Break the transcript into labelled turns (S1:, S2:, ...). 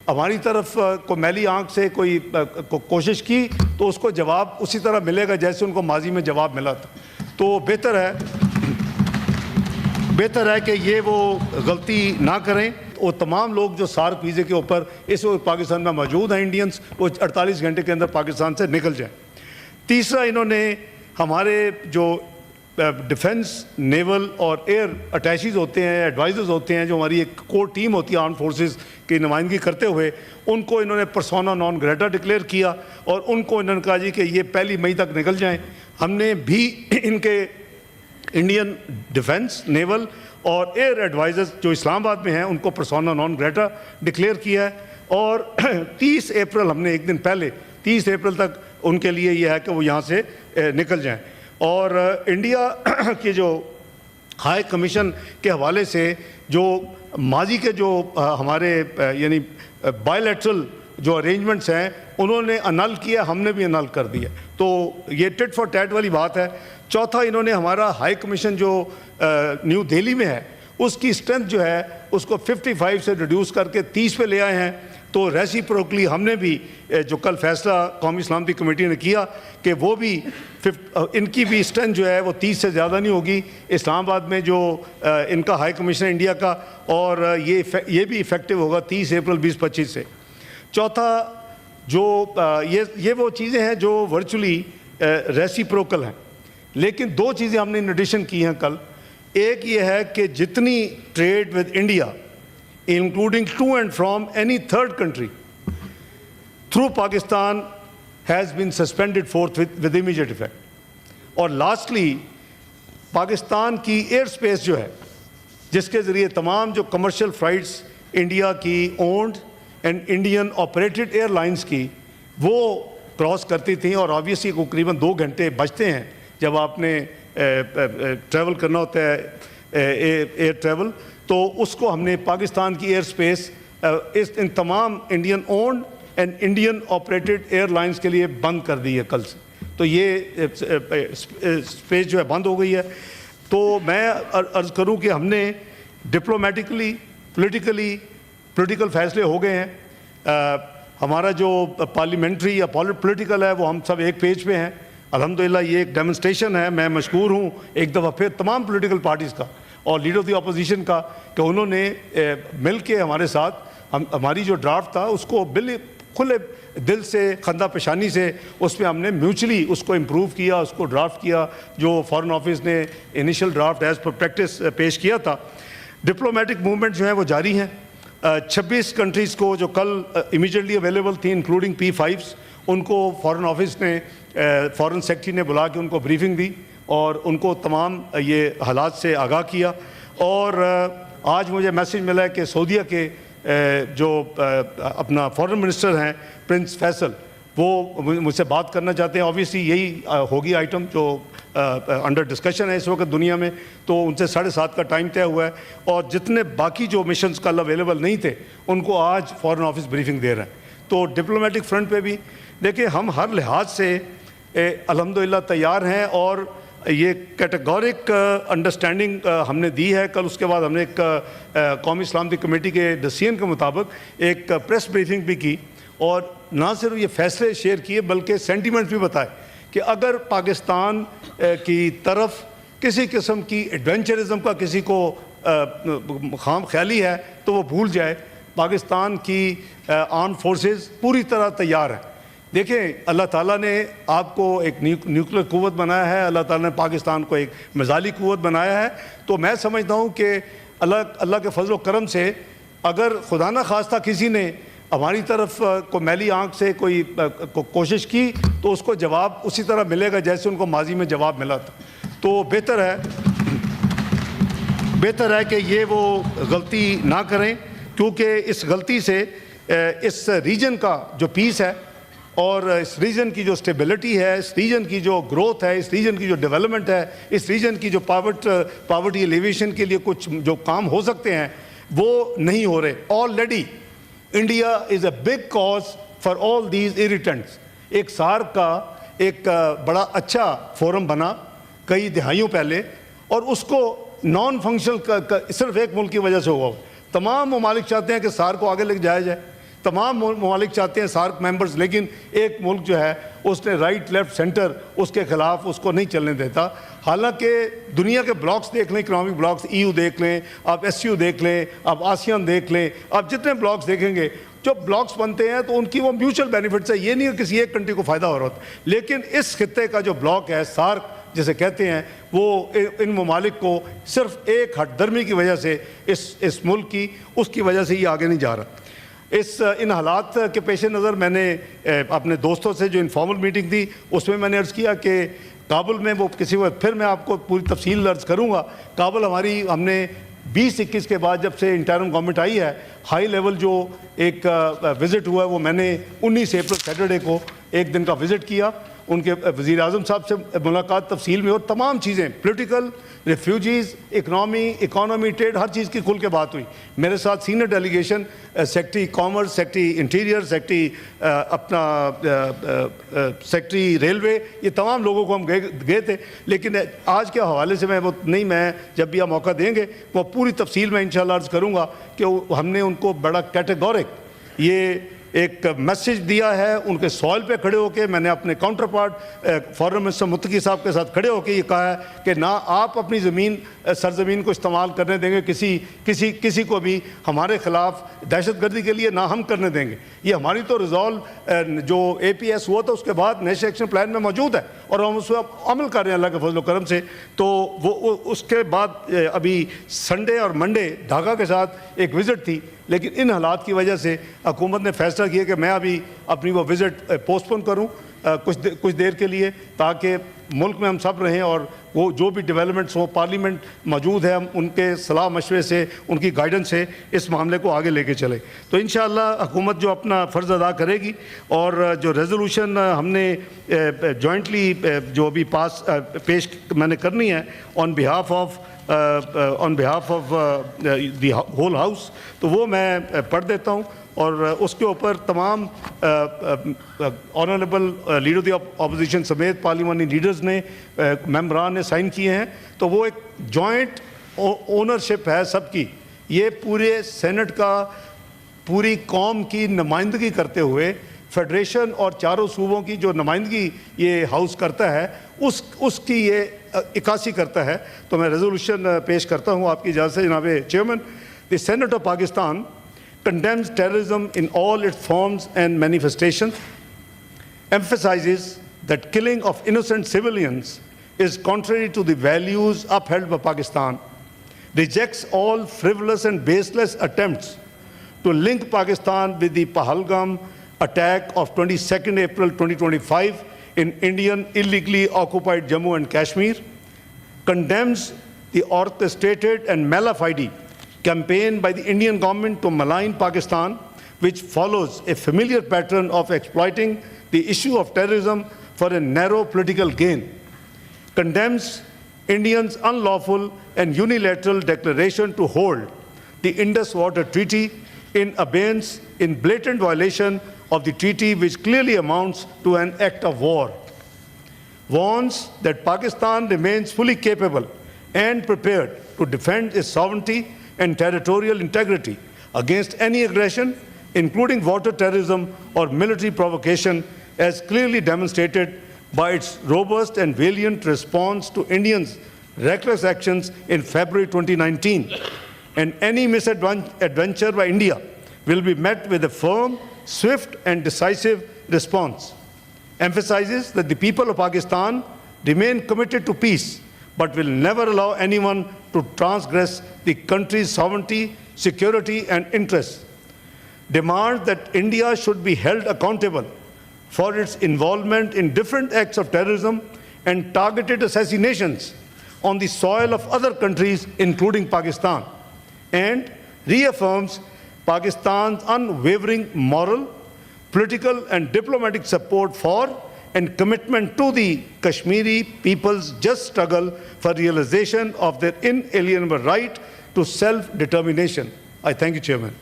S1: ہماری طرف کو میلی آنکھ سے کوئی کوشش کی تو اس کو جواب اسی طرح ملے گا جیسے ان کو ماضی میں جواب ملا تھا. تو بہتر ہے کہ یہ وہ غلطی نہ کریں. وہ تمام لوگ جو سارک ویزے کے اوپر اس وقت پاکستان میں موجود ہیں انڈینز، وہ 48 گھنٹے کے اندر پاکستان سے نکل جائیں. تیسرا، انہوں نے ہمارے جو ڈیفنس، نیول اور ایئر اٹیچیز ہوتے ہیں، ایڈوائزرز ہوتے ہیں، جو ہماری ایک کور ٹیم ہوتی ہے آرم فورسز کی نمائندگی کرتے ہوئے، ان کو انہوں نے پرسونا نان گریٹا ڈکلیئر کیا اور ان کو انہوں نے کہا جی کہ یہ 1 مئی تک نکل جائیں. ہم نے بھی ان کے انڈین ڈیفنس، نیول اور ایئر ایڈوائزرز جو اسلام آباد میں ہیں ان کو پرسونا نان گریٹا ڈکلیئر کیا ہے. اور 30 اپریل ہم نے ایک دن پہلے 30 اپریل تک ان کے لیے یہ ہے کہ وہ یہاں سے نکل جائیں. اور انڈیا کے جو ہائی کمیشن کے حوالے سے جو ماضی کے جو ہمارے یعنی بائی لیٹرل جو ارینجمنٹس ہیں انہوں نے انل کیا، ہم نے بھی انل کر دیا. تو یہ ٹٹ فار ٹیٹ والی بات ہے. چوتھا، انہوں نے ہمارا ہائی کمیشن جو نیو دہلی میں ہے اس کی اسٹرینتھ جو ہے اس کو 55 سے ریڈیوس کر کے 30 پہ لے آئے ہیں. تو ریسیپروکلی ہم نے بھی جو کل فیصلہ قومی سلامتی کمیٹی نے کیا کہ وہ بھی ان کی بھی اسٹرینتھ جو ہے وہ 30 سے زیادہ نہیں ہوگی اسلام آباد میں جو ان کا ہائی کمیشن انڈیا کا، اور یہ بھی افیکٹو ہوگا 30 اپریل 2025 سے. چوتھا، جو یہ وہ چیزیں ہیں جو ورچولی ریسیپروکل ہیں، لیکن 2 چیزیں ہم نے ان ایڈیشن کی ہیں کل. ایک یہ ہے کہ جتنی trade with India including to and from any third country through Pakistan has been suspended forthwith with immediate effect. اور lastly، پاکستان کی ایئر سپیس جو ہے جس کے ذریعے تمام جو کمرشل فلائٹس انڈیا کی owned and Indian operated airlines کی وہ کراس کرتی تھیں، اور آبویسلی تقریباً 2 گھنٹے بچتے ہیں جب آپ نے ٹریول کرنا ہوتا ہے ایئر ٹریول، تو اس کو ہم نے پاکستان کی ایئر سپیس ان تمام Indian owned and Indian operated airlines کے لیے بند کر دی ہے کل سے. تو یہ سپیس جو ہے بند ہو گئی ہے. تو میں عرض کروں کہ ہم نے ڈپلومیٹکلی پولیٹیکل فیصلے ہو گئے ہیں. ہمارا جو پارلیمنٹری یا پولیٹیکل ہے وہ ہم سب ایک پیج پہ ہیں. الحمدللہ یہ ایک ڈیمونسٹریشن ہے. میں مشکور ہوں ایک دفعہ پھر تمام پولیٹیکل پارٹیز کا اور لیڈر آف دی اپوزیشن کا کہ انہوں نے مل کے ہمارے ساتھ ہماری جو ڈرافٹ تھا اس کو کھلے دل سے، خندہ پیشانی سے اس پہ ہم نے میوچلی اس کو امپروو کیا، اس کو ڈرافٹ کیا جو فارن آفس نے initial draft as per practice پیش کیا تھا. ڈپلومیٹک موومنٹ جو ہیں وہ جاری ہیں. 26 کنٹریز کو جو کل امیجیٹلی اویلیبل تھیں انکلوڈنگ P5s، ان کو فارن آفس نے فارن سیکرٹری نے بلا کے ان کو بریفنگ دی اور ان کو تمام یہ حالات سے آگاہ کیا. اور آج مجھے میسیج ملا ہے کہ سعودیہ کے جو اپنا فارن منسٹر ہیں پرنس فیصل، وہ مجھ سے بات کرنا چاہتے ہیں. آبویسلی یہی ہوگی آئٹم جو انڈر ڈسکشن ہے اس وقت دنیا میں. تو ان سے 7:30 کا ٹائم طے ہوا ہے، اور جتنے باقی جو مشنز کل اویلیبل نہیں تھے ان کو آج فارن آفس بریفنگ دے رہے ہیں. تو ڈپلومیٹک فرنٹ پہ بھی دیکھیں ہم ہر لحاظ سے الحمدللہ تیار ہیں، اور یہ کیٹیگورک انڈرسٹینڈنگ ہم نے دی ہے. کل اس کے بعد ہم نے ایک قومی سلامتی کمیٹی کے ڈسیژن کے مطابق ایک پریس بریفنگ بھی کی، اور نہ صرف یہ فیصلے شیئر کیے بلکہ سینٹیمنٹس بھی بتائے کہ اگر پاکستان کی طرف کسی قسم کی ایڈونچرزم کا کسی کو خام خیالی ہے تو وہ بھول جائے. پاکستان کی آرم فورسز پوری طرح تیار ہیں. دیکھیں اللہ تعالیٰ نے آپ کو ایک نیوکلیر قوت بنایا ہے، اللہ تعالیٰ نے پاکستان کو ایک میزائلی قوت بنایا ہے. تو میں سمجھتا ہوں کہ اللہ کے فضل و کرم سے اگر خدا نہ خواستہ کسی نے ہماری طرف کو میلی آنکھ سے کوئی کوشش کی تو اس کو جواب اسی طرح ملے گا جیسے ان کو ماضی میں جواب ملا تھا. تو بہتر ہے کہ یہ وہ غلطی نہ کریں، کیونکہ اس غلطی سے اس ریجن کا جو پیس ہے اور اس ریجن کی جو سٹیبلٹی ہے، اس ریجن کی جو گروتھ ہے، اس ریجن کی جو ڈیولپمنٹ ہے، اس ریجن کی جو پاورٹی ایلیویشن کے لیے کچھ جو کام ہو سکتے ہیں وہ نہیں ہو رہے. Already India is a big cause for all these irritants. ایک سارک کا ایک بڑا اچھا فورم بنا کئی دہائیوں پہلے، اور اس کو نان فنکشنل صرف ایک ملک کی وجہ سے ہوا. تمام ممالک چاہتے ہیں کہ سارک کو آگے لے کے جایا جائے. تمام ممالک چاہتے ہیں سارک ممبرز، لیکن ایک ملک جو ہے اس نے رائٹ لیفٹ سینٹر اس کے خلاف اس کو نہیں چلنے دیتا. حالانکہ دنیا کے بلاکس دیکھ لیں، اکنامک بلاکس، EU دیکھ لیں، آپ SCO دیکھ لیں، آپ آسیان دیکھ لیں، آپ جتنے بلاکس دیکھیں گے جو بلاکس بنتے ہیں تو ان کی وہ میوچل بینیفٹس ہے. یہ نہیں کہ کسی ایک کنٹری کو فائدہ ہو رہا ہوتا، لیکن اس خطے کا جو بلاک ہے سارک جسے کہتے ہیں، وہ ان ممالک کو صرف ایک ہٹ درمی کی وجہ سے اس ملک کی اس کی وجہ سے یہ آگے نہیں جا رہا. ان حالات کے پیش نظر میں نے اپنے دوستوں سے جو انفارمل میٹنگ تھی اس میں میں نے عرض کیا کہ کابل میں وہ کسی وقت پھر میں آپ کو پوری تفصیل عرض کروں گا. کابل ہم نے 2021 کے بعد جب سے انٹرم گورنمنٹ آئی ہے، ہائی لیول جو ایک وزٹ ہوا ہے وہ میں نے 19 اپریل سیٹرڈے کو ایک دن کا وزٹ کیا. ان کے وزیر اعظم صاحب سے ملاقات تفصیل میں، اور تمام چیزیں پولیٹیکل، ریفیوجیز، اکانومی، ٹریڈ، ہر چیز کی کھل کے بات ہوئی. میرے ساتھ senior delegation, secretary commerce, secretary interior, secretary secretary railway, یہ تمام لوگوں کو ہم گئے تھے. لیکن آج کے حوالے سے میں جب بھی آپ موقع دیں گے وہ پوری تفصیل میں انشاءاللہ عرض کروں گا کہ ہم نے ان کو بڑا کیٹیگورک یہ ایک میسیج دیا ہے. ان کے سوال پہ کھڑے ہو کے میں نے اپنے کاؤنٹر پارٹ فارن منسٹر متقی صاحب کے ساتھ کھڑے ہو کے یہ کہا ہے کہ نہ آپ اپنی سرزمین کو استعمال کرنے دیں گے کسی کو بھی ہمارے خلاف دہشت گردی کے لیے، نہ ہم کرنے دیں گے. یہ ہماری تو ریزالو جو APS ہوا تھا اس کے بعد نیشنل ایکشن پلان میں موجود ہے اور ہم اس پہ عمل کر رہے ہیں اللہ کے فضل و کرم سے. تو وہ اس کے بعد ابھی سنڈے اور منڈے ڈھاکہ کے ساتھ ایک وزٹ تھی، لیکن ان حالات کی وجہ سے حکومت نے فیصلہ کیا کہ میں ابھی اپنی وہ وزٹ پوسٹ پون کروں کچھ دیر کے لیے، تاکہ ملک میں ہم سب رہیں اور وہ جو بھی ڈیولپمنٹس ہوں، پارلیمنٹ موجود ہے، ہم ان کے صلاح مشورے سے، ان کی گائیڈنس سے اس معاملے کو آگے لے کے چلیں. تو انشاءاللہ حکومت جو اپنا فرض ادا کرے گی، اور جو ریزولوشن ہم نے جوائنٹلی جو ابھی پیش میں نے کرنی ہے on behalf of the whole house, تو وہ میں پڑھ دیتا ہوں. اور اس کے اوپر تمام آنریبل لیڈر دی اپوزیشن سمیت پارلیمانی لیڈرز نے، ممبران نے سائن کیے ہیں. تو وہ ایک جوائنٹ اونرشپ ہے سب کی. یہ پورے سینٹ کا پوری قوم کی نمائندگی کرتے ہوئے فیڈریشن اور چاروں صوبوں کی جو نمائندگی یہ ہاؤس کرتا ہے اس کی یہ عکاسی کرتا ہے. تو میں ریزولوشن پیش کرتا ہوں آپ کی اجازت سے جناب chairman. The senate of Pakistan condemns terrorism in all its forms and manifestations, emphasizes that killing of innocent civilians is contrary to the values upheld by Pakistan, rejects all frivolous and baseless attempts to link Pakistan with the Pahalgam attack of 22nd April 2025 in Indian illegally occupied Jammu and Kashmir, condemns the orchestrated and malafide campaign by the Indian government to malign Pakistan, which follows a familiar pattern of exploiting the issue of terrorism for a narrow political gain, condemns India's unlawful and unilateral declaration to hold the Indus Water Treaty in abeyance, in blatant violation of the treaty, which clearly amounts to an act of war, warns that Pakistan remains fully capable and prepared to defend its sovereignty and territorial integrity against any aggression, including water terrorism or military provocation, as clearly demonstrated by its robust and valiant response to Indians' reckless actions in February 2019. And any misadventure by India will be met with a firm, swift and decisive response. Emphasizes that the people of Pakistan remain committed to peace, but will never allow anyone to transgress the country's sovereignty, security and interests. Demands that India should be held accountable for its involvement in different acts of terrorism and targeted assassinations on the soil of other countries, including Pakistan, and reaffirms Pakistan's unwavering moral, political and diplomatic support for and commitment to the Kashmiri people's just struggle for realization of their inalienable right to self-determination. I thank you, Chairman.